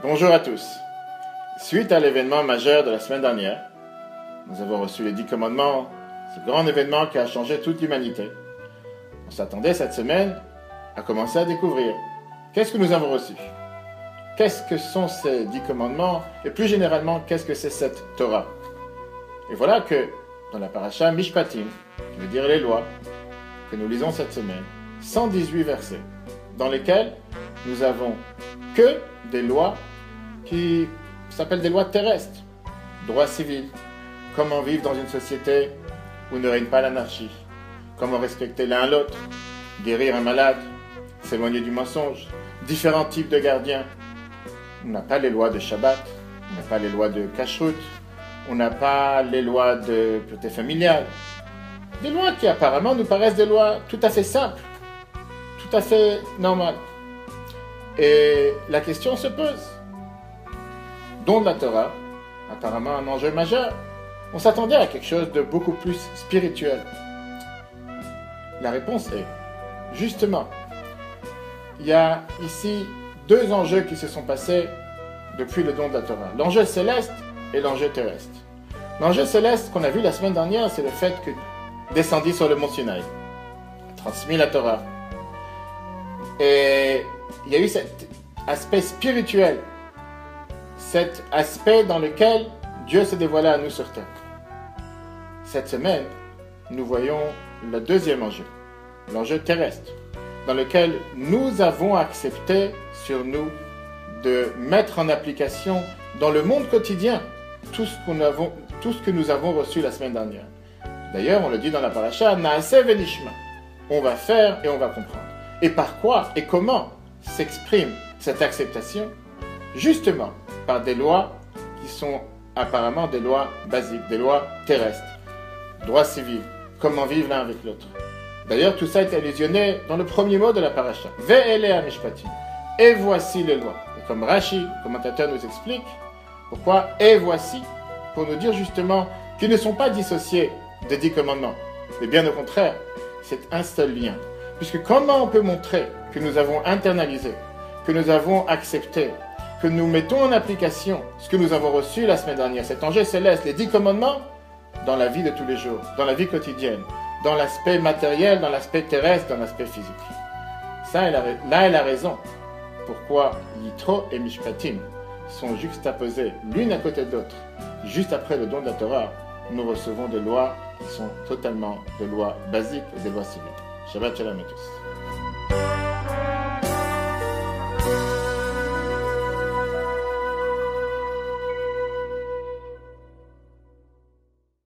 Bonjour à tous. Suite à l'événement majeur de la semaine dernière, nous avons reçu les 10 commandements, ce grand événement qui a changé toute l'humanité. On s'attendait cette semaine à commencer à découvrir qu'est-ce que nous avons reçu. Qu'est-ce que sont ces 10 commandements et plus généralement, qu'est-ce que c'est cette Torah. Et voilà que dans la paracha Mishpatim, qui veut dire les lois, que nous lisons cette semaine, 118 versets, dans lesquels nous avons que des lois qui s'appellent des lois terrestres, droit civil, comment vivre dans une société où ne règne pas l'anarchie, comment respecter l'un l'autre, guérir un malade, s'éloigner du mensonge, différents types de gardiens. On n'a pas les lois de Shabbat, on n'a pas les lois de Kashrut, on n'a pas les lois de pureté familiale. Des lois qui apparemment nous paraissent des lois tout à fait simples, tout à fait normales. Et la question se pose. Don de la Torah, apparemment un enjeu majeur. On s'attendait à quelque chose de beaucoup plus spirituel. La réponse est, justement, il y a ici deux enjeux qui se sont passés depuis le don de la Torah. L'enjeu céleste et l'enjeu terrestre. L'enjeu céleste qu'on a vu la semaine dernière, c'est le fait que descendit sur le mont Sinaï, transmis la Torah. Et il y a eu cet aspect spirituel, cet aspect dans lequel Dieu s'est dévoilé à nous sur terre. Cette semaine, nous voyons le deuxième enjeu, l'enjeu terrestre, dans lequel nous avons accepté sur nous de mettre en application dans le monde quotidien tout ce que nous avons reçu la semaine dernière. D'ailleurs, on le dit dans la paracha, Naaseh Venishma. On va faire et on va comprendre. Et par quoi et comment s'exprime cette acceptation? Justement, par des lois qui sont apparemment des lois basiques, des lois terrestres. Droit civil, comment vivre l'un avec l'autre. D'ailleurs, tout ça est allusionné dans le premier mot de la paracha. Ve'elea mishpatim. Et voici les lois. Et comme Rashi, le commentateur, nous explique, pourquoi et voici, pour nous dire justement qu'ils ne sont pas dissociés des 10 commandements. Mais bien au contraire, c'est un seul lien. Puisque comment on peut montrer que nous avons internalisé, que nous avons accepté, que nous mettons en application ce que nous avons reçu la semaine dernière, cet enjeu céleste, les 10 commandements, dans la vie de tous les jours, dans la vie quotidienne, dans l'aspect matériel, dans l'aspect terrestre, dans l'aspect physique. Là est la raison pourquoi Yitro et Mishpatim sont juxtaposés l'une à côté de l'autre. Juste après le don de la Torah, nous recevons des lois qui sont totalement des lois basiques et des lois civiles. Shabbat Shalom à tous.